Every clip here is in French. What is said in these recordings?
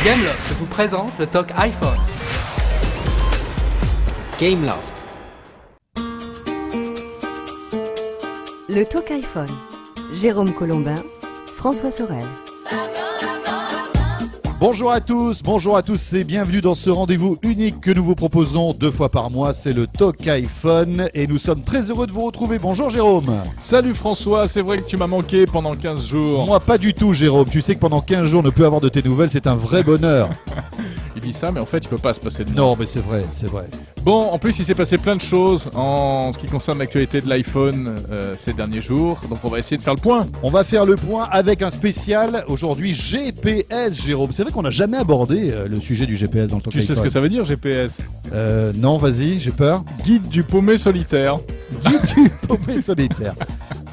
Gameloft vous présente le talk iPhone. Gameloft. Le talk iPhone. Jérôme Colombin, François Sorel. Bonjour à tous et bienvenue dans ce rendez-vous unique que nous vous proposons 2 fois par mois, c'est le Talk iPhone et nous sommes très heureux de vous retrouver. Bonjour Jérôme. Salut François, c'est vrai que tu m'as manqué pendant 15 jours. Moi pas du tout Jérôme, tu sais que pendant 15 jours ne plus avoir de tes nouvelles, c'est un vrai bonheur. Il dit ça mais en fait il peut pas se passer de moi. Non mais c'est vrai. Bon, en plus il s'est passé plein de choses en ce qui concerne l'actualité de l'iPhone ces derniers jours, donc on va essayer de faire le point. On va faire le point avec un spécial aujourd'hui GPS Jérôme. C'est vrai qu'on n'a jamais abordé le sujet du GPS dans le Talk Tu iPhone. sais ce que ça veut dire GPS? Non vas-y, j'ai peur. Guide du paumé solitaire. Guide du paumé solitaire.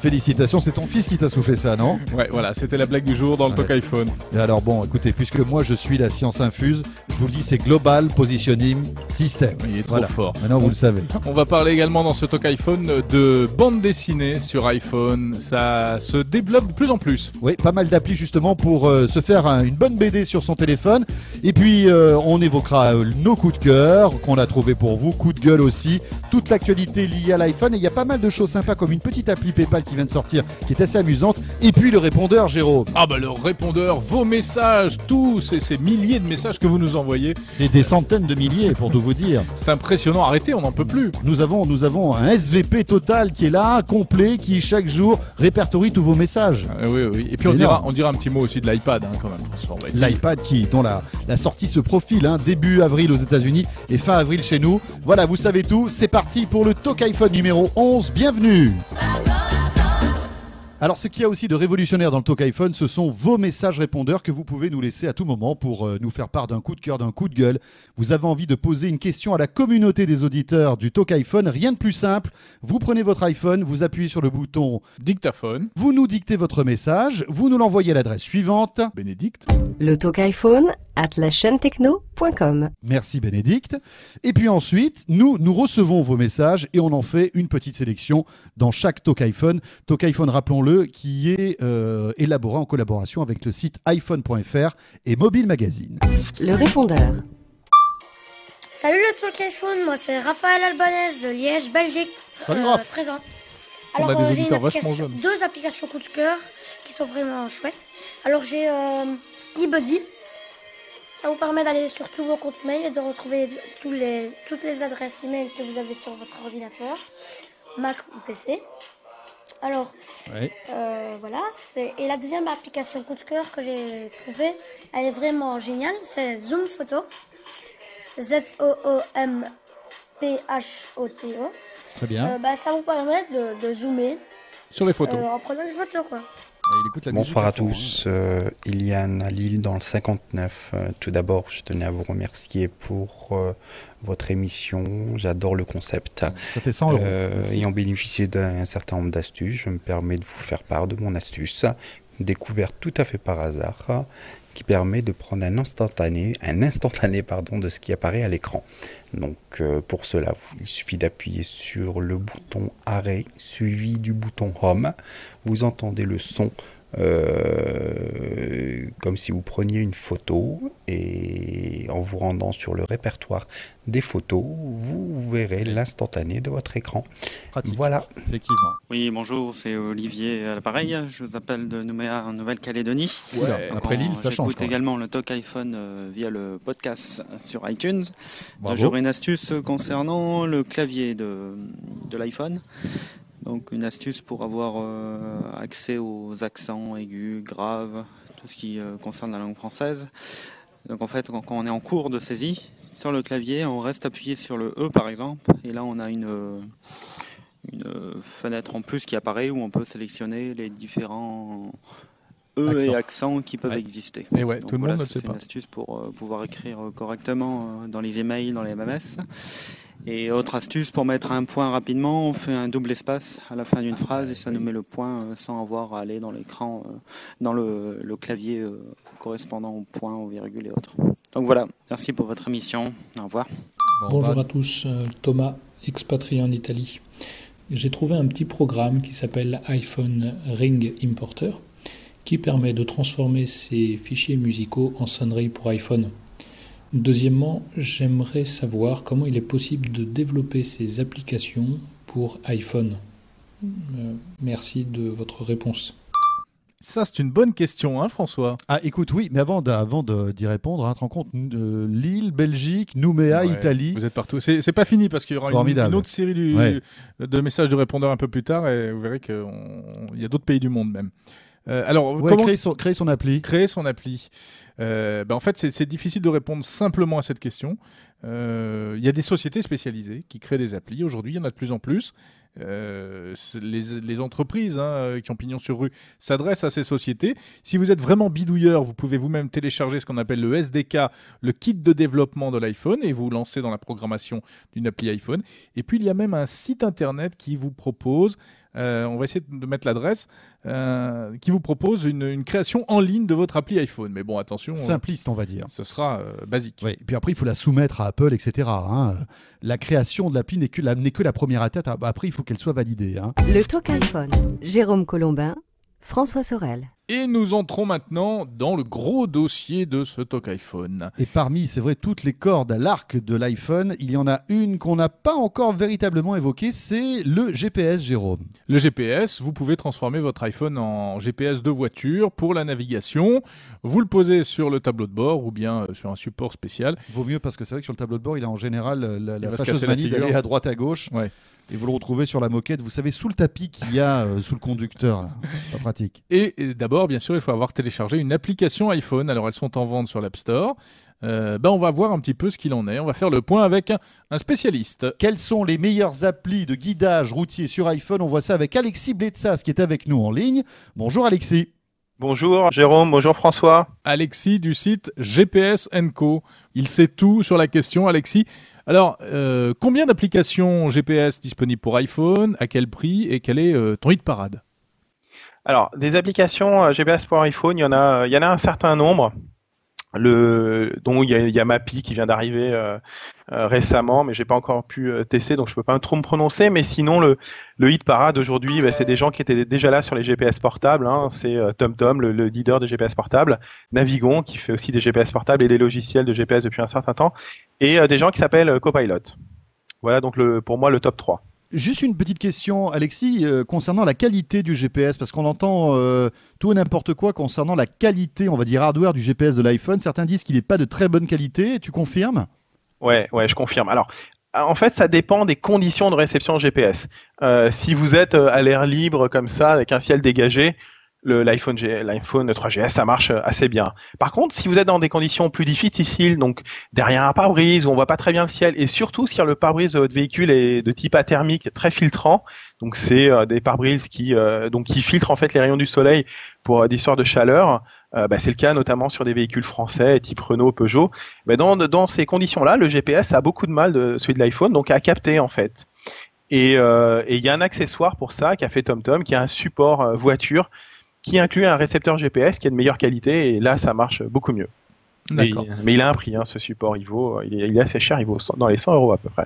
Félicitations, c'est ton fils qui t'a soufflé ça, non? Ouais, voilà, c'était la blague du jour dans le Talk iPhone. Et alors bon, écoutez, puisque moi je suis la science infuse, je vous le dis, c'est Global Positioning System. Il est trop fort. Maintenant vous le savez. On va parler également dans ce Talk iPhone de bande dessinée sur iPhone. Ça se développe de plus en plus. Oui, pas mal d'applis justement pour se faire une bonne BD sur son téléphone. Et puis on évoquera nos coups de cœur qu'on a trouvé pour vous, coups de gueule aussi, toute l'actualité liée à l'iPhone. Et il y a pas mal de choses sympas comme une petite appli PayPal qui vient de sortir, qui est assez amusante. Et puis le répondeur, Jérôme. Ah bah le répondeur, vos messages, tous ces milliers de messages que vous nous envoyez. Et des centaines de milliers pour tout vous dire. C'est impressionnant, arrêtez, on n'en peut plus. Nous avons un SVP total qui est là, complet, qui chaque jour répertorie tous vos messages. Oui. Et puis on dira un petit mot aussi de l'iPad quand même. L'iPad dont la sortie se profile début avril aux États-Unis et fin avril chez nous. Voilà, vous savez tout. C'est parti pour le Talk iPhone numéro 11. Bienvenue. Alors, ce qu'il y a aussi de révolutionnaire dans le Talk iPhone, ce sont vos messages répondeurs que vous pouvez nous laisser à tout moment pour nous faire part d'un coup de cœur, d'un coup de gueule. Vous avez envie de poser une question à la communauté des auditeurs du Talk iPhone. Rien de plus simple. Vous prenez votre iPhone, vous appuyez sur le bouton dictaphone. Vous nous dictez votre message. Vous nous l'envoyez à l'adresse suivante. Bénédicte. Le Talk iPhone @lachaînetechno.com. Merci Bénédicte. Et puis ensuite, nous recevons vos messages et on en fait une petite sélection dans chaque Talk iPhone. Talk iPhone, rappelons-le, qui est élaboré en collaboration avec le site iPhone.fr et Mobile Magazine. Le répondeur. Salut le Talk iPhone, moi c'est Raphaël Albanese de Liège, Belgique. Salut Raph. Présent. On a des j'ai auditeurs vachement jeunes. 2 applications coup de cœur qui sont vraiment chouettes. Alors j'ai eBuddy. Ça vous permet d'aller sur tous vos comptes mail et de retrouver toutes les adresses email que vous avez sur votre ordinateur, Mac ou PC. Alors, voilà. Et la deuxième application coup de cœur que j'ai trouvée, elle est vraiment géniale, c'est Zoom Photo. ZOOMPHOTO. Très bien. Ça vous permet de zoomer sur les photos. en prenant des photos, quoi. Bonsoir à tous, Iliane à Lille dans le 59. Tout d'abord, je tenais à vous remercier pour votre émission. J'adore le concept. Ça fait 100 euros. Ayant bénéficié d'un certain nombre d'astuces, je me permets de vous faire part de mon astuce, découverte tout à fait par hasard, qui permet de prendre un instantané de ce qui apparaît à l'écran. Donc pour cela, il suffit d'appuyer sur le bouton arrêt suivi du bouton home. Vous entendez le son comme si vous preniez une photo et en vous rendant sur le répertoire des photos, vous verrez l'instantané de votre écran. Pratique. Voilà. Effectivement. Oui, bonjour, c'est Olivier à l'appareil. Je vous appelle de Nouméa en Nouvelle-Calédonie. Après Lille, ça change. J'écoute également le Talk iPhone via le podcast sur iTunes. Bravo. J'aurai une astuce concernant le clavier de l'iPhone. Donc une astuce pour avoir accès aux accents aigus, graves, tout ce qui concerne la langue française. Donc en fait, quand on est en cours de saisie, sur le clavier, on reste appuyé sur le E par exemple, et là on a une fenêtre en plus qui apparaît où on peut sélectionner les différents et accents qui peuvent exister. Et ouais, donc, tout le monde ne le sait c'est pas. une astuce pour pouvoir écrire correctement dans les emails, dans les MMS. Et autre astuce, pour mettre un point rapidement, on fait un double espace à la fin d'une phrase et ça nous met le point sans avoir à aller dans l'écran, dans le clavier correspondant au point, aux virgules et autres. Donc voilà, merci pour votre émission. Au revoir. Bonjour à tous, Thomas, expatrié en Italie. J'ai trouvé un petit programme qui s'appelle iPhone Ring Importer qui permet de transformer ces fichiers musicaux en sonnerie pour iPhone. Deuxièmement, j'aimerais savoir comment il est possible de développer ces applications pour iPhone. Merci de votre réponse. Ça, c'est une bonne question, hein, François? Ah, écoute, oui, mais avant d'y répondre, hein, tu te rends compte, Lille, Belgique, Nouméa, Ouais, Italie. Vous êtes partout. C'est pas fini parce qu'il y aura une autre série de messages de répondeurs un peu plus tard et vous verrez qu'il y a d'autres pays du monde même. Alors, comment créer son appli. Créer son appli. En fait, c'est difficile de répondre simplement à cette question. Il y a des sociétés spécialisées qui créent des applis. Aujourd'hui, il y en a de plus en plus. Les entreprises qui ont pignon sur rue s'adressent à ces sociétés. Si vous êtes vraiment bidouilleur, vous pouvez vous-même télécharger ce qu'on appelle le SDK, le kit de développement de l'iPhone, et vous lancer dans la programmation d'une appli iPhone. Et puis, il y a même un site internet qui vous propose, on va essayer de mettre l'adresse, qui vous propose une création en ligne de votre appli iPhone. Mais bon, attention. Simpliste, on va dire. Ce sera basique. Oui. Et puis après, il faut la soumettre à Apple, etc. hein. La création de l'appli n'est que la première étape. Après, il faut qu'elle soit validée. hein. Le Talk iPhone. Jérôme Colombin, François Sorel. Et nous entrons maintenant dans le gros dossier de ce Talk iPhone. Et parmi, c'est vrai, toutes les cordes à l'arc de l'iPhone, il y en a une qu'on n'a pas encore véritablement évoquée, c'est le GPS, Jérôme. Le GPS, vous pouvez transformer votre iPhone en GPS de voiture pour la navigation. Vous le posez sur le tableau de bord ou bien sur un support spécial. Vaut mieux parce que c'est vrai que sur le tableau de bord, il a en général la se fâcheuse casser la manie figure. d'aller à droite à gauche. Ouais. Et vous le retrouvez sur la moquette, vous savez, sous le tapis qu'il y a sous le conducteur. Là. Pas pratique. Et d'abord, bien sûr, il faut avoir téléchargé une application iPhone. Alors, elles sont en vente sur l'App Store. On va voir un petit peu ce qu'il en est. On va faire le point avec un spécialiste. Quelles sont les meilleures applis de guidage routier sur iPhone? On voit ça avec Alexis Bletsas qui est avec nous en ligne. Bonjour Alexis. Bonjour Jérôme, bonjour François. Alexis du site GPS & Co. Il sait tout sur la question, Alexis. Alors, combien d'applications GPS disponibles pour iPhone? À quel prix? Et quel est ton hit parade? Alors, des applications GPS pour iPhone, il y en a un certain nombre. dont il y a Mappy qui vient d'arriver récemment, mais j'ai pas encore pu tester, donc je peux pas trop me prononcer. Mais sinon, le hit parade aujourd'hui, c'est des gens qui étaient déjà là sur les GPS portables. Hein. C'est TomTom, le leader de GPS portables, Navigon qui fait aussi des GPS portables et des logiciels de GPS depuis un certain temps, et des gens qui s'appellent Copilot. Voilà donc pour moi le top 3. Juste une petite question, Alexis, concernant la qualité du GPS, parce qu'on entend tout et n'importe quoi concernant la qualité, on va dire hardware du GPS de l'iPhone. Certains disent qu'il n'est pas de très bonne qualité. Tu confirmes ? Ouais, je confirme. Alors, en fait, ça dépend des conditions de réception GPS. Si vous êtes à l'air libre comme ça, avec un ciel dégagé, l'iPhone 3GS, ça marche assez bien. Par contre, si vous êtes dans des conditions plus difficiles, donc derrière un pare-brise où on voit pas très bien le ciel, et surtout si le pare-brise de votre véhicule est de type athermique, très filtrant, donc c'est des pare-brises qui filtrent en fait les rayons du soleil pour des histoires de chaleur, c'est le cas notamment sur des véhicules français type Renault, Peugeot. Dans ces conditions-là, le GPS a beaucoup de mal, celui de l'iPhone, donc à capter en fait. Et il y a un accessoire pour ça qu'a fait TomTom, qui a un support voiture qui inclut un récepteur GPS qui est de meilleure qualité, et là ça marche beaucoup mieux. D'accord. Mais il a un prix, ce support, il est assez cher, il vaut dans les 100 € à peu près.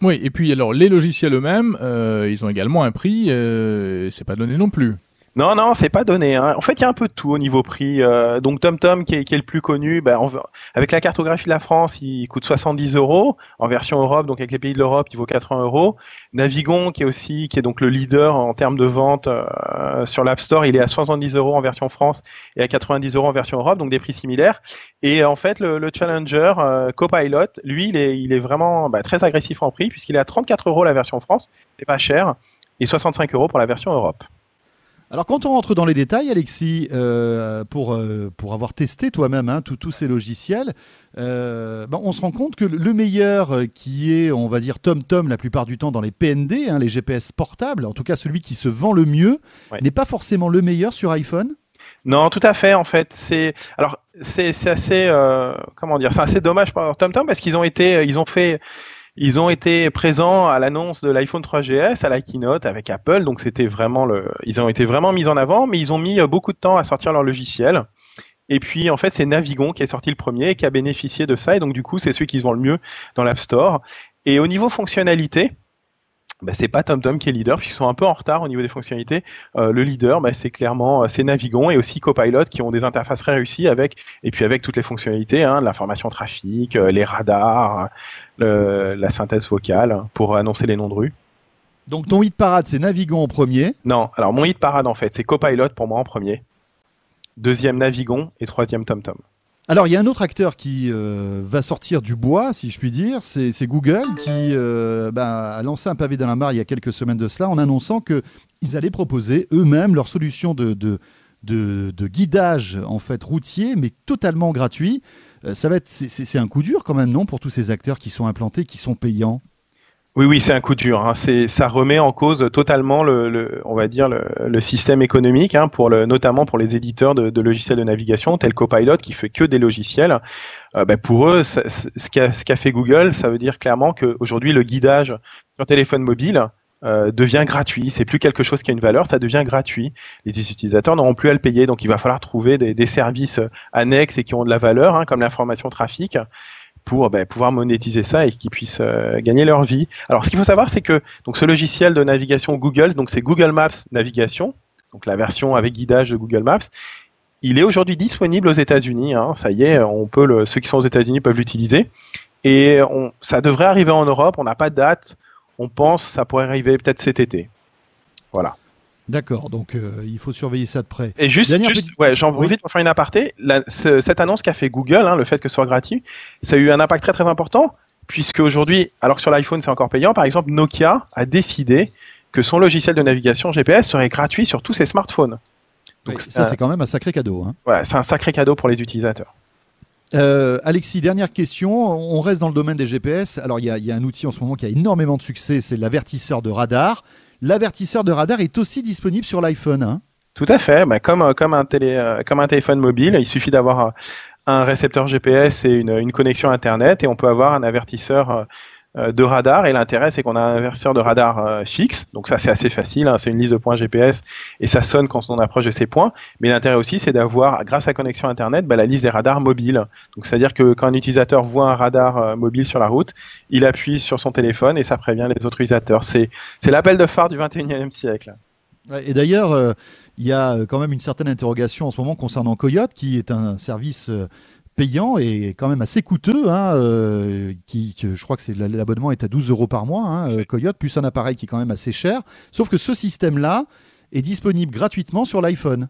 Oui, et puis alors les logiciels eux-mêmes, ils ont également un prix, c'est pas donné non plus. Non, c'est pas donné. Hein. En fait, il y a un peu de tout au niveau prix. Donc TomTom, qui est le plus connu, avec la cartographie de la France, il coûte 70 €. En version Europe, donc avec les pays de l'Europe, il vaut 80 €. Navigon, qui est donc le leader en termes de vente sur l'App Store, il est à 70 € en version France et à 90 € en version Europe, donc des prix similaires. Et en fait, le Challenger Copilot, lui, il est vraiment très agressif en prix, puisqu'il est à 34 € la version France, c'est pas cher, et 65 € pour la version Europe. Alors quand on rentre dans les détails, Alexis, pour avoir testé toi-même tous ces logiciels, on se rend compte que le meilleur qui est, on va dire, TomTom la plupart du temps dans les PND, les GPS portables, en tout cas celui qui se vend le mieux, n'est pas forcément le meilleur sur iPhone. Non, tout à fait. En fait, c'est assez, c'est assez dommage pour TomTom parce qu'ils ont été présents à l'annonce de l'iPhone 3GS, à la keynote avec Apple, donc ils ont été vraiment mis en avant, mais ils ont mis beaucoup de temps à sortir leur logiciel. Et puis, en fait, c'est Navigon qui est sorti le premier et qui a bénéficié de ça, et donc du coup, c'est celui qui se vend le mieux dans l'App Store. Et au niveau fonctionnalité, c'est pas TomTom qui est leader, puisqu'ils sont un peu en retard au niveau des fonctionnalités. Le leader, c'est clairement c'est Navigon et aussi Copilot qui ont des interfaces très réussies avec toutes les fonctionnalités, l'information trafic, les radars, la synthèse vocale pour annoncer les noms de rue. Donc ton hit parade, c'est Navigon en premier. Non, alors mon hit parade en fait, c'est Copilot pour moi en premier. Deuxième Navigon et troisième TomTom. Alors, il y a un autre acteur qui va sortir du bois, si je puis dire, c'est Google qui a lancé un pavé dans la mare il y a quelques semaines de cela en annonçant qu'ils allaient proposer eux-mêmes leur solution de guidage en fait routier, mais totalement gratuit. C'est un coup dur quand même, non, pour tous ces acteurs qui sont implantés, qui sont payants. Oui, c'est un coup dur. Ça remet en cause totalement on va dire le système économique, notamment pour les éditeurs de logiciels de navigation, tel Copilot qui fait que des logiciels. Pour eux, ce qu'a fait Google, ça veut dire clairement qu'aujourd'hui le guidage sur téléphone mobile devient gratuit. C'est plus quelque chose qui a une valeur, ça devient gratuit. Les utilisateurs n'auront plus à le payer, donc il va falloir trouver des services annexes et qui ont de la valeur, comme l'information trafic, pour pouvoir monétiser ça et qu'ils puissent gagner leur vie. Alors, ce qu'il faut savoir, c'est que donc ce logiciel de navigation Google, donc c'est Google Maps Navigation, donc la version avec guidage de Google Maps, il est aujourd'hui disponible aux États-Unis. Ça y est, ceux qui sont aux États-Unis peuvent l'utiliser. Et ça devrait arriver en Europe. On n'a pas de date. On pense que ça pourrait arriver peut-être cet été. Voilà. D'accord, donc il faut surveiller ça de près. Et j'en profite pour faire une aparté. Cette annonce qu'a fait Google, le fait que ce soit gratuit, ça a eu un impact très très important, puisque aujourd'hui, alors que sur l'iPhone c'est encore payant, par exemple Nokia a décidé que son logiciel de navigation GPS serait gratuit sur tous ses smartphones. Donc ça c'est quand même un sacré cadeau. Ouais, c'est un sacré cadeau pour les utilisateurs. Alexis, dernière question. On reste dans le domaine des GPS. Alors il y a un outil en ce moment qui a énormément de succès, c'est l'avertisseur de radar. L'avertisseur de radar est aussi disponible sur l'iPhone. Tout à fait. Comme un téléphone mobile, il suffit d'avoir un récepteur GPS et une connexion Internet et on peut avoir un avertisseur de radar. Et l'intérêt, c'est qu'on a un avertisseur de radar fixe. Donc ça, c'est assez facile. C'est une liste de points GPS et ça sonne quand on approche de ces points. Mais l'intérêt aussi, c'est d'avoir, grâce à la connexion Internet, la liste des radars mobiles. Donc c'est-à-dire que quand un utilisateur voit un radar mobile sur la route, il appuie sur son téléphone et ça prévient les autres utilisateurs. C'est l'appel de phare du 21e siècle. Et d'ailleurs, il y a quand même une certaine interrogation en ce moment concernant Coyote, qui est un service payant et quand même assez coûteux, je crois que l'abonnement est à 12 € par mois, Coyote, plus un appareil qui est quand même assez cher. Sauf que ce système-là est disponible gratuitement sur l'iPhone.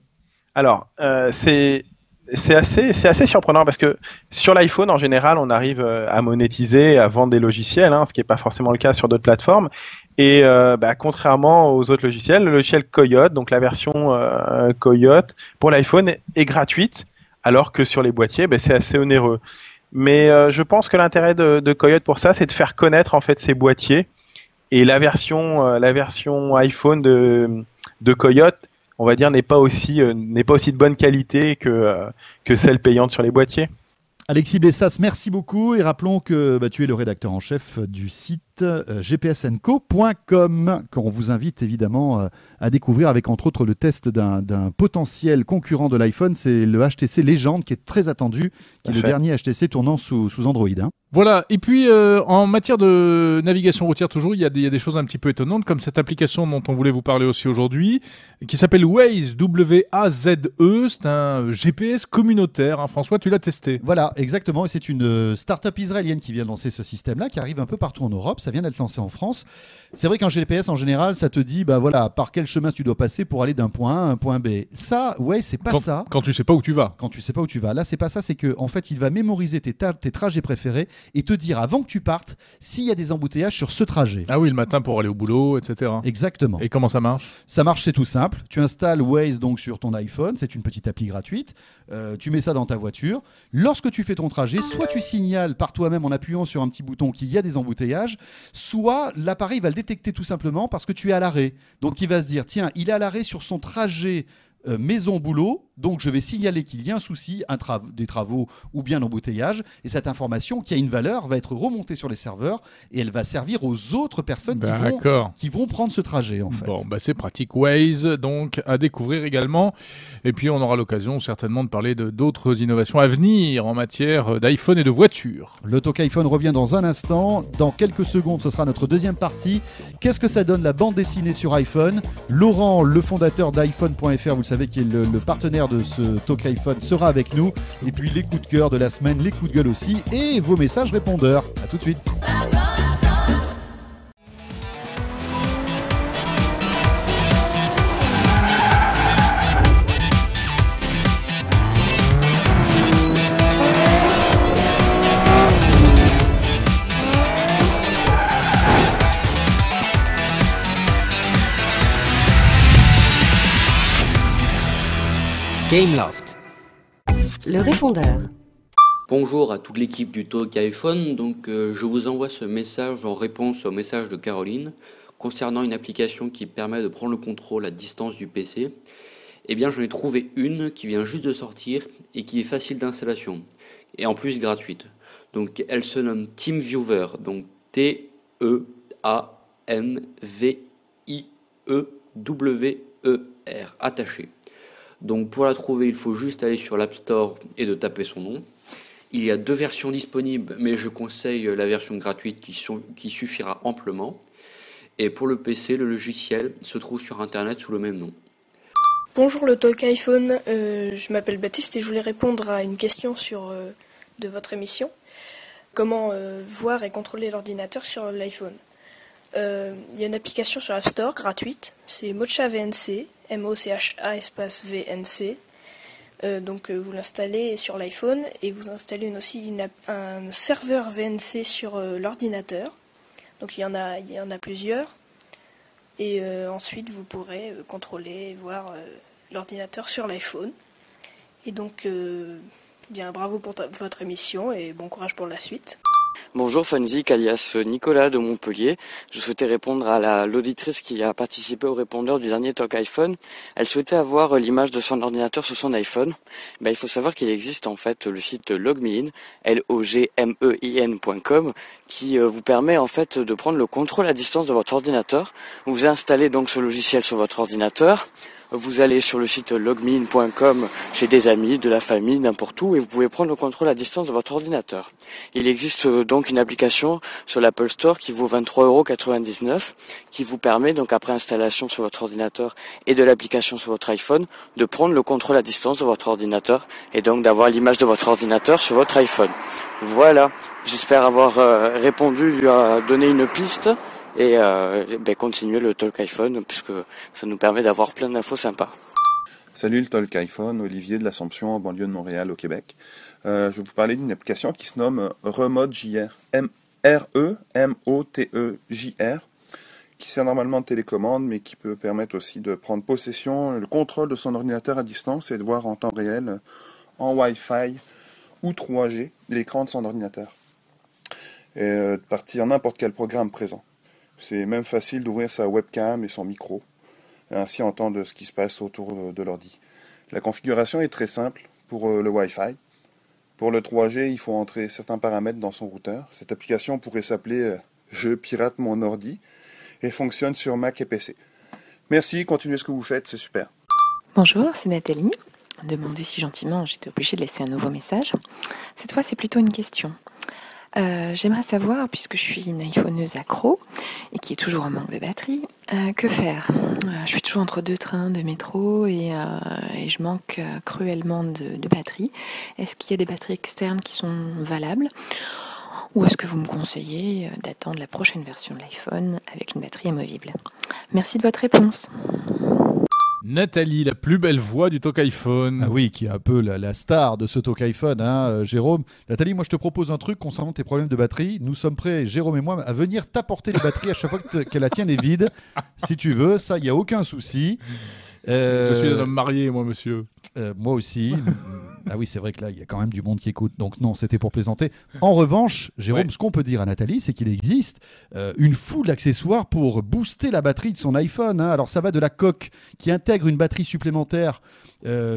Alors, c'est assez surprenant parce que sur l'iPhone, en général, on arrive à monétiser, à vendre des logiciels, ce qui n'est pas forcément le cas sur d'autres plateformes. Et contrairement aux autres logiciels, le logiciel Coyote, donc la version Coyote pour l'iPhone est gratuite, alors que sur les boîtiers, c'est assez onéreux. Mais je pense que l'intérêt de Coyote pour ça, c'est de faire connaître en fait ces boîtiers. Et la version iPhone de Coyote, on va dire, n'est pas aussi de bonne qualité que celle payante sur les boîtiers. Alexis Bessas, merci beaucoup et rappelons que tu es le rédacteur en chef du site gpsnco.com qu'on vous invite évidemment à découvrir avec entre autres le test d'un potentiel concurrent de l'iPhone, c'est le HTC Legend qui est très attendu, qui est le dernier HTC tournant sous Android. Voilà, et puis en matière de navigation routière toujours, il y a des choses un petit peu étonnantes comme cette application dont on voulait vous parler aussi aujourd'hui qui s'appelle Waze, W-A-Z-E, c'est un GPS communautaire, François, tu l'as testé. Voilà, exactement, et c'est une start-up israélienne qui vient de lancer ce système-là, qui arrive un peu partout en Europe, ça vient d'être lancé en France. C'est vrai qu'un GPS en général, ça te dit par quel chemin tu dois passer pour aller d'un point A à un point B. Ça, c'est pas ça. Quand tu sais pas où tu vas. Quand tu sais pas où tu vas. Là, c'est pas ça, c'est que en fait, il va mémoriser tes trajets préférés et te dire avant que tu partes s'il y a des embouteillages sur ce trajet. Ah oui, le matin pour aller au boulot, etc. Exactement. Et comment ça marche ? Ça marche, c'est tout simple. Tu installes Waze donc sur ton iPhone, c'est une petite appli gratuite. Tu mets ça dans ta voiture. Lorsque tu fais ton trajet, soit tu signales par toi-même en appuyant sur un petit bouton qu'il y a des embouteillages, soit l'appareil va le détecter tout simplement parce que tu es à l'arrêt. Donc il va se dire, tiens, il est à l'arrêt sur son trajet maison-boulot. Donc, je vais signaler qu'il y a un souci, des travaux ou bien l'embouteillage. Et cette information qui a une valeur va être remontée sur les serveurs et elle va servir aux autres personnes qui vont prendre ce trajet, en fait. Bon, c'est pratique. Waze, donc, à découvrir également. Et puis, on aura l'occasion certainement de parler d'autres innovations à venir en matière d'iPhone et de voitures. Le Talk iPhone revient dans un instant. Dans quelques secondes, ce sera notre deuxième partie. Qu'est-ce que ça donne la bande dessinée sur iPhone ? Laurent, le fondateur d'iPhone.fr, vous le savez, qui est le partenaire de ce Talk iPhone, sera avec nous. Et puis les coups de cœur de la semaine, les coups de gueule aussi, et vos messages répondeurs. À tout de suite. Gameloft. Le répondeur. Bonjour à toute l'équipe du Talk iPhone. Donc, je vous envoie ce message en réponse au message de Caroline concernant une application qui permet de prendre le contrôle à distance du PC. Eh bien, j'en ai trouvé une qui vient juste de sortir et qui est facile d'installation et en plus gratuite. Donc, elle se nomme TeamViewer. Donc, TeamViewer attaché. Donc pour la trouver, il faut juste aller sur l'App Store et de taper son nom. Il y a 2 versions disponibles, mais je conseille la version gratuite qui suffira amplement. Et pour le PC, le logiciel se trouve sur Internet sous le même nom. Bonjour le Talk iPhone, je m'appelle Baptiste et je voulais répondre à une question de votre émission. Comment voir et contrôler l'ordinateur sur l'iPhone ? Il y a une application sur l'App Store gratuite, c'est Mocha VNC, M-O-C-H-A espace VNC. Donc vous l'installez sur l'iPhone et vous installez aussi un serveur VNC sur l'ordinateur. Donc il y en a plusieurs. Et ensuite vous pourrez contrôler et voir l'ordinateur sur l'iPhone. Et donc bien bravo pour votre émission et bon courage pour la suite. Bonjour Funzik, alias Nicolas de Montpellier. Je souhaitais répondre à l'auditrice qui a participé au répondeur du dernier Talk iPhone. Elle souhaitait avoir l'image de son ordinateur sur son iPhone. Il faut savoir qu'il existe en fait le site LogMeIn, logmein.com, qui vous permet en fait de prendre le contrôle à distance de votre ordinateur. Vous installez donc ce logiciel sur votre ordinateur. Vous allez sur le site logmein.com chez des amis, de la famille, n'importe où, et vous pouvez prendre le contrôle à distance de votre ordinateur. Il existe donc une application sur l'Apple Store qui vaut 23,99 €, qui vous permet donc après installation sur votre ordinateur et de l'application sur votre iPhone, de prendre le contrôle à distance de votre ordinateur et donc d'avoir l'image de votre ordinateur sur votre iPhone. Voilà, j'espère avoir répondu, lui a donné une piste. Et continuer le Talk iPhone puisque ça nous permet d'avoir plein d'infos sympas. Salut le Talk iPhone, Olivier de l'Assomption en banlieue de Montréal au Québec. Je vais vous parler d'une application qui se nomme RemoteJR, RemoteJR, qui sert normalement de télécommande mais qui peut permettre aussi de prendre possession, le contrôle de son ordinateur à distance et de voir en temps réel, en Wi-Fi ou 3G, l'écran de son ordinateur. Et de partir n'importe quel programme présent. C'est même facile d'ouvrir sa webcam et son micro, et ainsi entendre ce qui se passe autour de l'ordi. La configuration est très simple pour le Wi-Fi. Pour le 3G, il faut entrer certains paramètres dans son routeur. Cette application pourrait s'appeler « Je pirate mon ordi » et fonctionne sur Mac et PC. Merci, continuez ce que vous faites, c'est super. Bonjour, c'est Nathalie. Demandez si gentiment, j'étais obligée de laisser un nouveau message. Cette fois, c'est plutôt une question. J'aimerais savoir, puisque je suis une iPhoneuse accro et qui est toujours en manque de batterie, que faire ? Je suis toujours entre 2 trains de métro et je manque cruellement de batterie. Est-ce qu'il y a des batteries externes qui sont valables ? Ou est-ce que vous me conseillez d'attendre la prochaine version de l'iPhone avec une batterie amovible ? Merci de votre réponse. Nathalie, la plus belle voix du Talk iPhone. Ah oui, qui est un peu la star de ce Talk iPhone, hein, Jérôme. Nathalie, moi je te propose un truc concernant tes problèmes de batterie. Nous sommes prêts, Jérôme et moi, à venir t'apporter les batteries à chaque fois que la tienne est vide. Si tu veux, ça, il n'y a aucun souci. Je suis un homme marié, moi, monsieur. Moi aussi. Ah oui, c'est vrai que là, il y a quand même du monde qui écoute. Donc non, c'était pour plaisanter. En revanche, Jérôme, ce qu'on peut dire à Nathalie, c'est qu'il existe une foule d'accessoires pour booster la batterie de son iPhone. Hein. Alors ça va de la coque qui intègre une batterie supplémentaire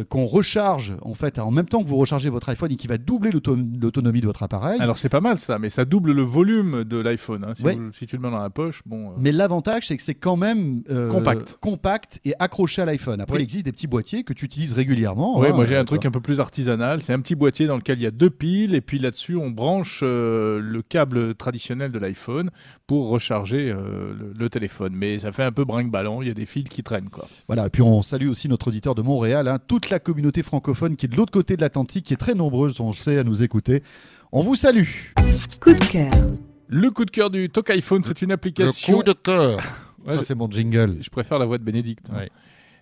qu'on recharge en fait en même temps que vous rechargez votre iPhone et qui va doubler l'autonomie de votre appareil. Alors c'est pas mal ça, mais ça double le volume de l'iPhone. Hein. Si tu le mets dans la poche, bon. Mais l'avantage, c'est que c'est quand même compact et accroché à l'iPhone. Après, il existe des petits boîtiers que tu utilises régulièrement. Oui, moi j'ai un truc un peu plus artisanal. C'est un petit boîtier dans lequel il y a 2 piles et puis là-dessus on branche le câble traditionnel de l'iPhone pour recharger le téléphone. Mais ça fait un peu brinque-ballant. Il y a des fils qui traînent, quoi. Voilà. Et puis on salue aussi notre auditeur de Montréal, hein, toute la communauté francophone qui est de l'autre côté de l'Atlantique, qui est très nombreuse, on le sait, à nous écouter. On vous salue. Coup de cœur. Le coup de cœur du Talk iPhone, c'est une application. Le coup de cœur. Ça, c'est mon jingle. Je préfère la voix de Bénédicte. Ouais.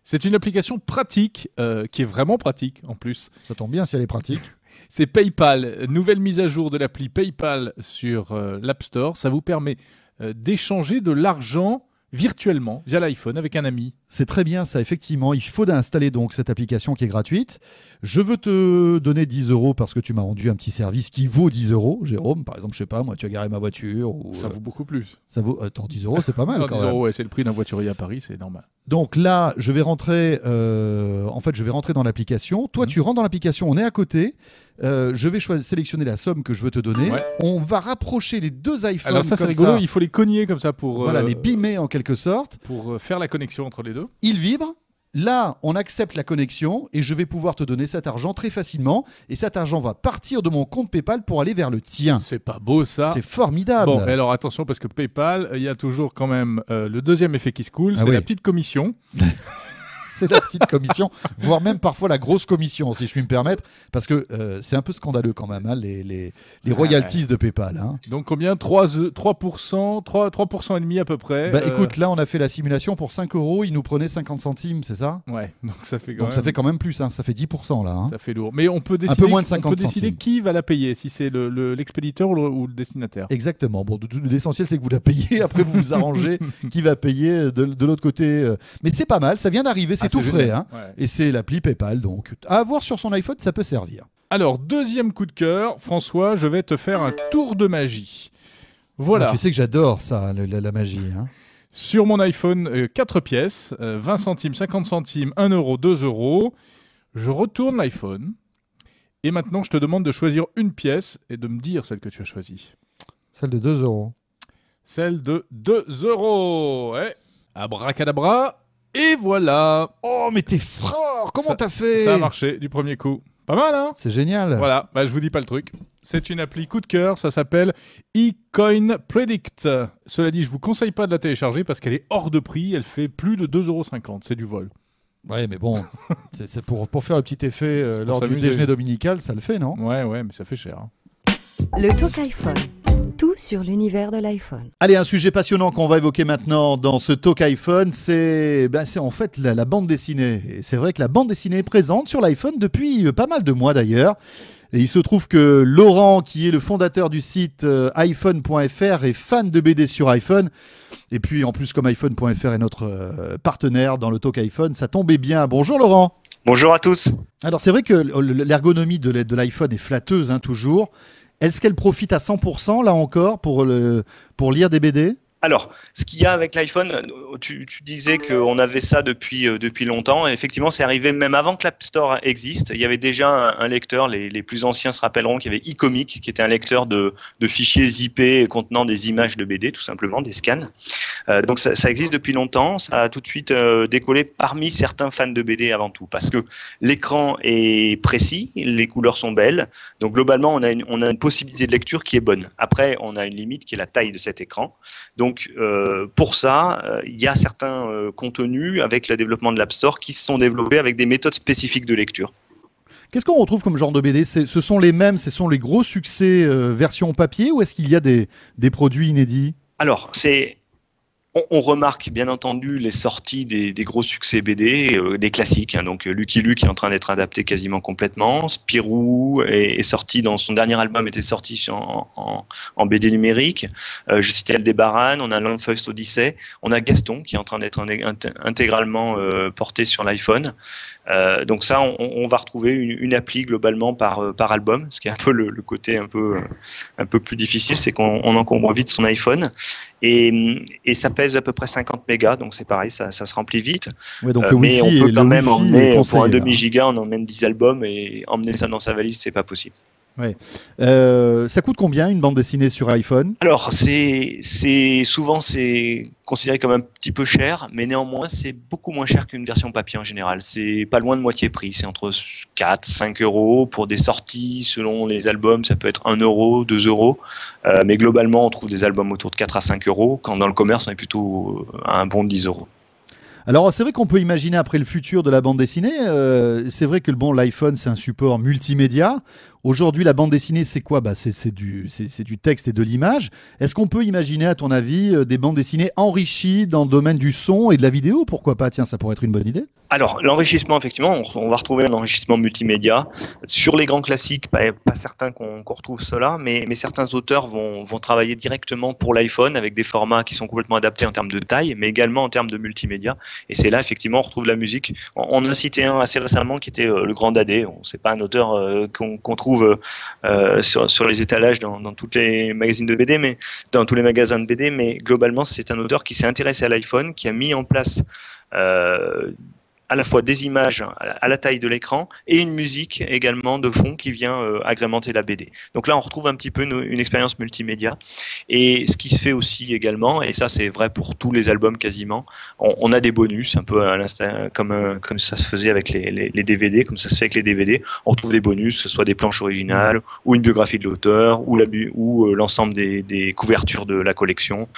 C'est une application pratique, qui est vraiment pratique en plus. Ça tombe bien si elle est pratique. C'est PayPal. Nouvelle mise à jour de l'appli PayPal sur l'App Store. Ça vous permet d'échanger de l'argent virtuellement via l'iPhone avec un ami. C'est très bien ça, effectivement. Il faut installer donc cette application qui est gratuite. Je veux te donner 10 € parce que tu m'as rendu un petit service qui vaut 10 €, Jérôme. Par exemple, je sais pas, moi, tu as garé ma voiture. Ou, ça vaut beaucoup plus. Ça vaut. Attends, 10 €, c'est pas mal. Non, 10 €, ouais, c'est le prix d'un voiturier à Paris, c'est normal. Donc là, je vais rentrer. En fait, je vais rentrer dans l'application. Toi, tu rentres dans l'application, on est à côté. Je vais sélectionner la somme que je veux te donner. Ouais. On va rapprocher les deux iPhones. Alors ça, c'est rigolo. Il faut les cogner comme ça pour. Voilà, les bimer en quelque sorte. Pour faire la connexion entre les deux. Ils vibrent. Là, on accepte la connexion et je vais pouvoir te donner cet argent très facilement. Et cet argent va partir de mon compte PayPal pour aller vers le tien. C'est pas beau ça. C'est formidable. Bon, et alors attention parce que PayPal, il y a toujours quand même le deuxième effet qui se coule, c'est la petite commission. C'est la petite commission, voire même parfois la grosse commission, si je puis me permettre, parce que c'est un peu scandaleux quand même, hein, les royalties de PayPal. Hein. Donc combien 3% et demi à peu près. Bah, écoute, là on a fait la simulation pour 5 €, il nous prenait 50 centimes, c'est ça? Ouais, donc ça fait ça fait quand même plus, hein, ça fait 10% là. Hein. Ça fait lourd. Mais on peut décider, un peu moins de 50 on peut décider qui va la payer, si c'est l'expéditeur ou le destinataire. Exactement. Bon, l'essentiel c'est que vous la payez, après vous vous arrangez qui va payer de l'autre côté. Mais c'est pas mal, ça vient d'arriver, c'est tout frais. Hein. Ouais. Et c'est l'appli PayPal, donc à avoir sur son iPhone, ça peut servir. Alors, deuxième coup de cœur, François, je vais te faire un tour de magie. Voilà. Ah, tu sais que j'adore ça, la magie. Hein. Sur mon iPhone, 4 pièces, 20 centimes, 50 centimes, 1 €, 2 €. Je retourne l'iPhone. Et maintenant, je te demande de choisir une pièce et de me dire celle que tu as choisie. Celle de 2 €. Celle de 2 €. Ouais. Abracadabra. Et voilà. Oh, mais t'es fort. Comment t'as fait? Ça a marché du premier coup. Pas mal, hein? C'est génial. Voilà, je vous dis pas le truc. C'est une appli coup de cœur, ça s'appelle eCoin Predict. Cela dit, je vous conseille pas de la télécharger parce qu'elle est hors de prix, elle fait plus de 2,50 €, c'est du vol. Ouais, mais bon, c'est pour faire le petit effet lors du déjeuner dominical, ça le fait, non? Ouais, mais ça fait cher. Hein. Le Talk iPhone. Tout sur l'univers de l'iPhone. Allez, un sujet passionnant qu'on va évoquer maintenant dans ce Talk iPhone, c'est en fait la bande dessinée. Et c'est vrai que la bande dessinée est présente sur l'iPhone depuis pas mal de mois d'ailleurs. Et il se trouve que Laurent, qui est le fondateur du site iPhone.fr, est fan de BD sur iPhone. Et puis en plus, comme iPhone.fr est notre partenaire dans le Talk iPhone, ça tombait bien. Bonjour Laurent. Bonjour à tous. Alors c'est vrai que l'ergonomie de l'iPhone est flatteuse, hein, toujours. Est-ce qu'elle profite à 100% là encore pour lire des BD ? Alors, ce qu'il y a avec l'iPhone, tu disais qu'on avait ça depuis longtemps. Et effectivement, c'est arrivé même avant que l'App Store existe. Il y avait déjà un lecteur, les plus anciens se rappelleront qu'il y avait iComic, qui était un lecteur de fichiers zippés contenant des images de BD, tout simplement, des scans. Donc ça existe depuis longtemps. Ça a tout de suite décollé parmi certains fans de BD avant tout, parce que l'écran est précis, les couleurs sont belles. Donc globalement, on a une possibilité de lecture qui est bonne. Après, on a une limite qui est la taille de cet écran. Donc pour ça, il y a certains contenus avec le développement de l'App Store qui se sont développés avec des méthodes spécifiques de lecture. Qu'est-ce qu'on retrouve comme genre de BD ? Ce sont les mêmes, ce sont les gros succès version papier, ou est-ce qu'il y a des produits inédits ? Alors, On remarque bien entendu les sorties des gros succès BD, des classiques. Donc Lucky Luke est en train d'être adapté quasiment complètement. Spirou est sorti dans son dernier album, était sorti en BD numérique. Je citais Aldebaran, on a Longfest Odyssey, on a Gaston qui est en train d'être intégralement porté sur l'iPhone. Donc ça, on va retrouver une appli globalement par album, ce qui est un peu le côté un peu plus difficile, c'est qu'on encombre vite son iPhone et ça pèse à peu près 50 mégas, donc c'est pareil, ça se remplit vite. Ouais, donc mais on peut quand même emmener pour un conseillé, demi-giga, on emmène 10 albums et emmener ça dans sa valise, c'est pas possible. Ouais. Ça coûte combien une bande dessinée sur iPhone? Alors, souvent c'est considéré comme un petit peu cher, mais néanmoins c'est beaucoup moins cher qu'une version papier en général. C'est pas loin de moitié prix, c'est entre 4, 5 euros pour des sorties. Selon les albums, ça peut être 1 euro, 2 euros, mais globalement on trouve des albums autour de 4 à 5 euros, quand dans le commerce on est plutôt à un bon de 10 euros. Alors c'est vrai qu'on peut imaginer après le futur de la bande dessinée, c'est vrai que l'iPhone c'est un support multimédia. Aujourd'hui la bande dessinée c'est quoi? C'est du texte et de l'image. Est-ce qu'on peut imaginer à ton avis des bandes dessinées enrichies dans le domaine du son et de la vidéo? Pourquoi pas? Tiens, ça pourrait être une bonne idée. Alors l'enrichissement, effectivement, on va retrouver un enrichissement multimédia. Sur les grands classiques, pas certain qu'on retrouve cela, mais certains auteurs vont travailler directement pour l'iPhone avec des formats qui sont complètement adaptés en termes de taille, mais également en termes de multimédia. Et c'est là, effectivement, on retrouve la musique. On a cité un assez récemment qui était le Grand Dadé. C'est pas un auteur qu'on trouve sur les étalages dans toutes les magazines de BD, mais dans tous les magasins de BD, mais globalement, c'est un auteur qui s'est intéressé à l'iPhone, qui a mis en place à la fois des images à la taille de l'écran et une musique également de fond qui vient agrémenter la BD. Donc là, on retrouve un petit peu une expérience multimédia. Et ce qui se fait aussi également, et ça c'est vrai pour tous les albums quasiment, on a des bonus, un peu à l'instant, comme ça se faisait avec les DVD, comme ça se fait avec les DVD. On retrouve des bonus, que ce soit des planches originales, ou une biographie de l'auteur, ou l'ensemble des couvertures de la collection,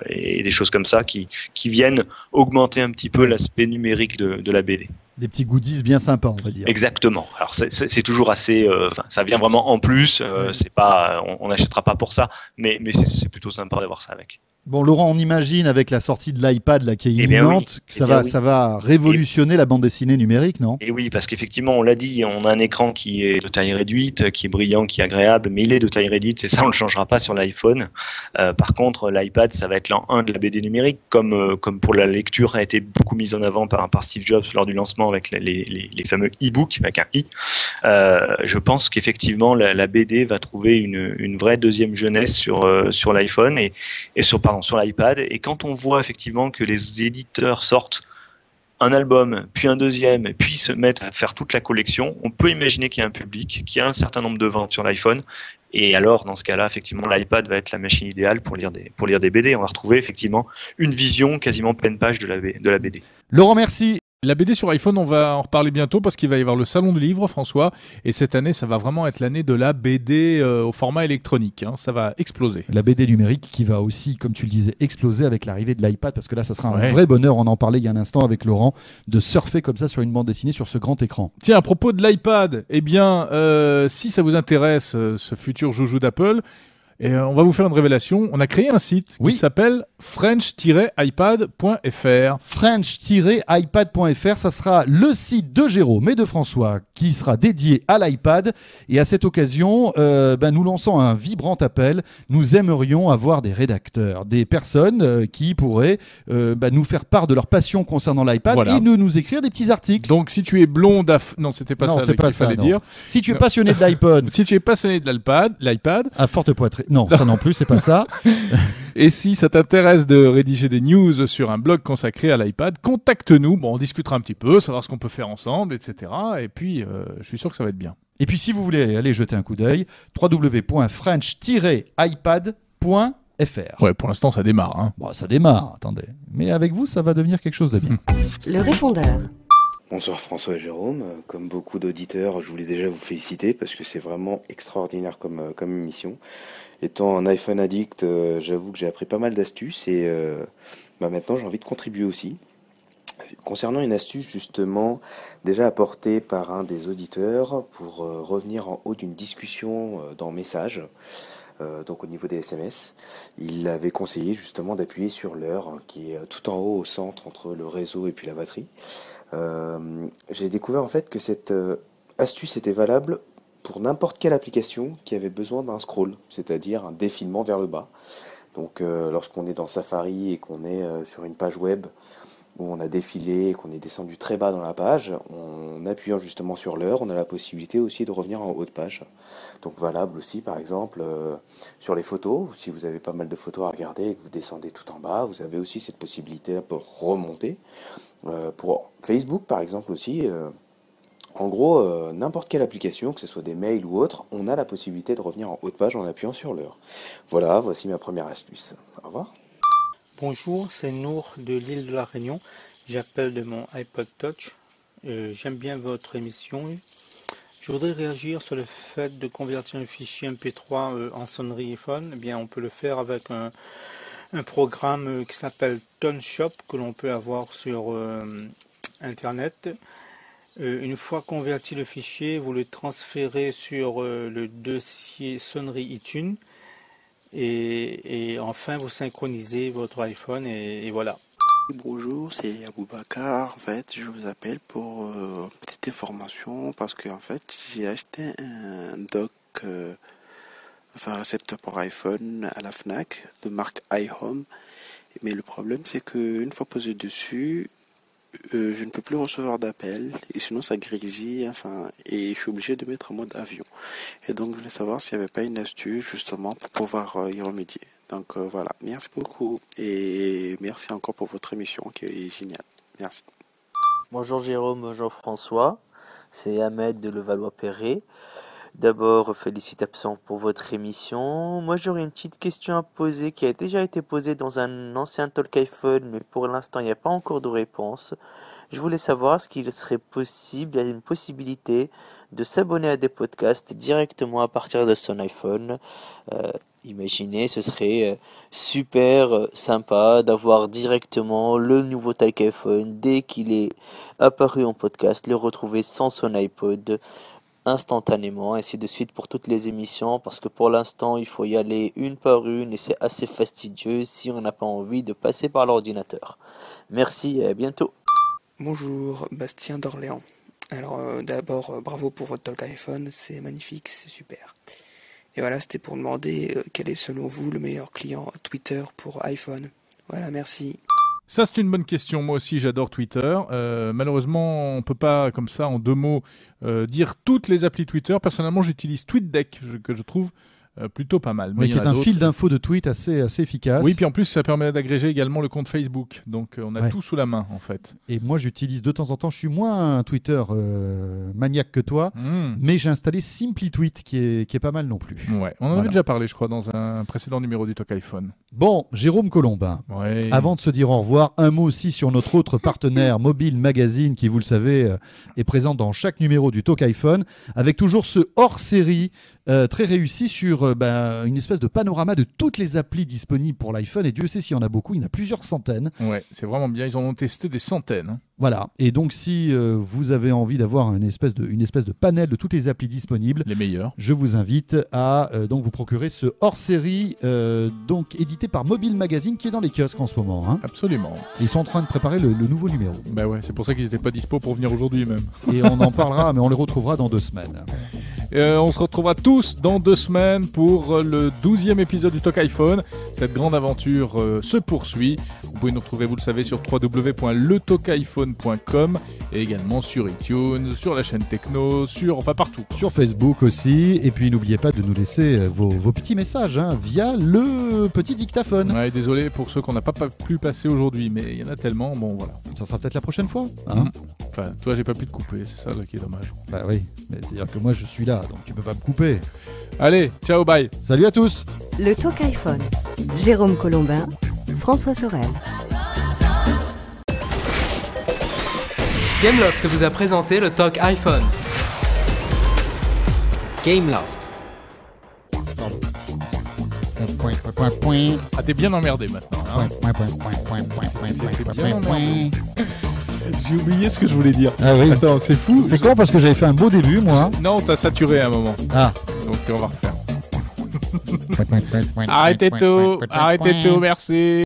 et des choses comme ça qui viennent augmenter un petit peu l'aspect numérique de la BD. Des petits goodies bien sympas, on va dire. Exactement. Alors c'est toujours assez, ça vient vraiment en plus. C'est pas, on n'achètera pas pour ça, mais c'est plutôt sympa d'avoir ça avec. Bon, Laurent, on imagine avec la sortie de l'iPad là, qui est imminente, que ça va révolutionner la bande dessinée numérique, non? Et oui, parce qu'effectivement, on l'a dit, on a un écran qui est de taille réduite, qui est brillant, qui est agréable, mais il est de taille réduite, et ça, on ne le changera pas sur l'iPhone. Par contre, l'iPad, ça va être l'an 1 de la BD numérique, comme pour la lecture, a été beaucoup mise en avant par Steve Jobs lors du lancement avec les fameux e-books, avec un i. Je pense qu'effectivement, la BD va trouver une vraie deuxième jeunesse sur l'iPhone et sur l'iPad. Et quand on voit effectivement que les éditeurs sortent un album, puis un deuxième, puis se mettent à faire toute la collection, on peut imaginer qu'il y a un public, qu'il y a un certain nombre de ventes sur l'iPhone. Et alors, dans ce cas-là, effectivement, l'iPad va être la machine idéale pour lire des BD. On va retrouver effectivement une vision quasiment pleine page de la BD. Laurent, merci. La BD sur iPhone, on va en reparler bientôt parce qu'il va y avoir le salon du livre, François. Et cette année, ça va vraiment être l'année de la BD au format électronique. Ça va exploser. La BD numérique qui va aussi, comme tu le disais, exploser avec l'arrivée de l'iPad. Parce que là, ça sera un vrai bonheur, on en parlait il y a un instant avec Laurent, de surfer comme ça sur une bande dessinée sur ce grand écran. Tiens, à propos de l'iPad, eh bien, si ça vous intéresse, ce futur joujou d'Apple, et on va vous faire une révélation. On a créé un site qui s'appelle french-ipad.fr. French-ipad.fr, ça sera le site de Jérôme et de François qui sera dédié à l'iPad. Et à cette occasion, nous lançons un vibrant appel. Nous aimerions avoir des rédacteurs, des personnes qui pourraient nous faire part de leur passion concernant l'iPad et nous écrire des petits articles. Donc si tu es blonde, non, c'était pas ça qu'il fallait dire. Si tu es passionné de l'iPod, si tu es passionné de l'iPad, à forte poitrine. Non, ça non plus, c'est pas ça. Et si ça t'intéresse de rédiger des news sur un blog consacré à l'iPad, contacte-nous. Bon, on discutera un petit peu, savoir ce qu'on peut faire ensemble, etc. Et puis, je suis sûr que ça va être bien. Et puis, si vous voulez aller jeter un coup d'œil, www.french-ipad.fr. Ouais, pour l'instant, ça démarre. Bon, ça démarre, attendez. Mais avec vous, ça va devenir quelque chose de bien. Le répondeur. Bonsoir François et Jérôme. Comme beaucoup d'auditeurs, je voulais déjà vous féliciter parce que c'est vraiment extraordinaire comme émission. Étant un iPhone addict, j'avoue que j'ai appris pas mal d'astuces et maintenant j'ai envie de contribuer aussi. Concernant une astuce justement déjà apportée par un des auditeurs pour revenir en haut d'une discussion dans Message. donc au niveau des SMS. Il avait conseillé justement d'appuyer sur l'heure qui est tout en haut au centre entre le réseau et puis la batterie. J'ai découvert en fait que cette astuce était valable pour n'importe quelle application qui avait besoin d'un scroll, c'est-à-dire un défilement vers le bas. Donc lorsqu'on est dans Safari et qu'on est sur une page web où on a défilé et qu'on est descendu très bas dans la page, en appuyant justement sur l'heure, on a la possibilité aussi de revenir en haut de page. Donc valable aussi par exemple sur les photos, si vous avez pas mal de photos à regarder et que vous descendez tout en bas, vous avez aussi cette possibilité pour remonter. Pour Facebook par exemple aussi, en gros, n'importe quelle application, que ce soit des mails ou autre, on a la possibilité de revenir en haut de page en appuyant sur l'heure. Voilà, voici ma première astuce. Au revoir. Bonjour, c'est Nour de l'île de la Réunion. J'appelle de mon iPod Touch. J'aime bien votre émission. Je voudrais réagir sur le fait de convertir un fichier MP3 en sonnerie iPhone. Eh bien, on peut le faire avec un programme qui s'appelle ToneShop que l'on peut avoir sur Internet. Une fois converti le fichier, vous le transférez sur le dossier sonnerie iTunes et enfin vous synchronisez votre iPhone et voilà. Bonjour, c'est Aboubacar. En fait, je vous appelle pour une petite information parce que en fait, j'ai acheté un dock, un récepteur pour iPhone à la Fnac de marque iHome. Mais le problème, c'est qu'une fois posé dessus, je ne peux plus recevoir d'appels et sinon ça grésille, et je suis obligé de mettre en mode avion. Et donc je voulais savoir s'il n'y avait pas une astuce justement pour pouvoir y remédier. Donc voilà, merci beaucoup et merci encore pour votre émission qui est géniale. Merci. Bonjour Jérôme, bonjour François, c'est Ahmed de Levallois-Perret. D'abord, félicitations pour votre émission. Moi, j'aurais une petite question à poser qui a déjà été posée dans un ancien Talk iPhone, mais pour l'instant, il n'y a pas encore de réponse. Je voulais savoir est-ce qu'il serait possible, il y a une possibilité de s'abonner à des podcasts directement à partir de son iPhone. Imaginez, ce serait super sympa d'avoir directement le nouveau Talk iPhone dès qu'il est apparu en podcast, le retrouver sans son iPod instantanément, ainsi de suite pour toutes les émissions, parce que pour l'instant il faut y aller une par une et c'est assez fastidieux si on n'a pas envie de passer par l'ordinateur. Merci et à bientôt. Bonjour, Bastien d'Orléans. Alors d'abord bravo pour votre Talk iPhone, c'est magnifique, c'est super. Et voilà, c'était pour demander quel est selon vous le meilleur client Twitter pour iPhone. Voilà, merci. Ça, c'est une bonne question. Moi aussi, j'adore Twitter. Malheureusement, on ne peut pas, comme ça, en 2 mots, dire toutes les applis Twitter. Personnellement, j'utilise TweetDeck, que je trouve plutôt pas mal. Mais qui est un fil d'infos de tweets assez efficace. Oui, puis en plus, ça permet d'agréger également le compte Facebook. Donc, on a tout sous la main, en fait. Et moi, j'utilise de temps en temps, je suis moins un Twitter maniaque que toi, mais j'ai installé SimplyTweet, qui est pas mal non plus. Ouais, on en avait déjà parlé, je crois, dans un précédent numéro du Talk iPhone. Bon, Jérôme Colombin, avant de se dire au revoir, un mot aussi sur notre autre partenaire Mobile Magazine, qui, vous le savez, est présent dans chaque numéro du Talk iPhone, avec toujours ce hors-série très réussi sur une espèce de panorama de toutes les applis disponibles pour l'iPhone, et Dieu sait s'il y en a beaucoup, il y en a plusieurs centaines. Ouais, c'est vraiment bien, ils en ont testé des centaines. Voilà, et donc si vous avez envie d'avoir une espèce de panel de toutes les applis disponibles, les meilleures, je vous invite à donc vous procurer ce hors-série donc édité par Mobile Magazine, qui est dans les kiosques en ce moment. Hein. Absolument. Et ils sont en train de préparer le nouveau numéro. Bah ouais, c'est pour ça qu'ils n'étaient pas dispo pour venir aujourd'hui même. Et on en parlera, mais on les retrouvera dans 2 semaines. On se retrouvera tous dans 2 semaines pour le 12e épisode du Talk iPhone. Cette grande aventure se poursuit. Vous pouvez nous retrouver, vous le savez, sur www.letalkiphone.com et également sur iTunes, sur la chaîne Techno, enfin partout. Sur Facebook aussi. Et puis n'oubliez pas de nous laisser vos petits messages via le petit dictaphone. Ouais, désolé pour ceux qu'on n'a pas pu passer aujourd'hui, mais il y en a tellement. Bon, voilà. Ça sera peut-être la prochaine fois. Hein. Enfin, toi, j'ai pas pu te couper, c'est ça là, qui est dommage. Bah oui, mais c'est-à-dire que moi je suis là, donc tu peux pas me couper. Allez, ciao, bye. Salut à tous. Le Talk iPhone. Jérôme Colombin, François Sorel. Gameloft vous a présenté le Talk iPhone. Gameloft. Ah, t'es bien emmerdé maintenant. Hein. J'ai oublié ce que je voulais dire. Ah oui. Attends, c'est fou. C'est con parce que j'avais fait un beau début, moi. Non, t'as saturé à un moment. Ah. Donc on va refaire. Arrêtez tout, merci.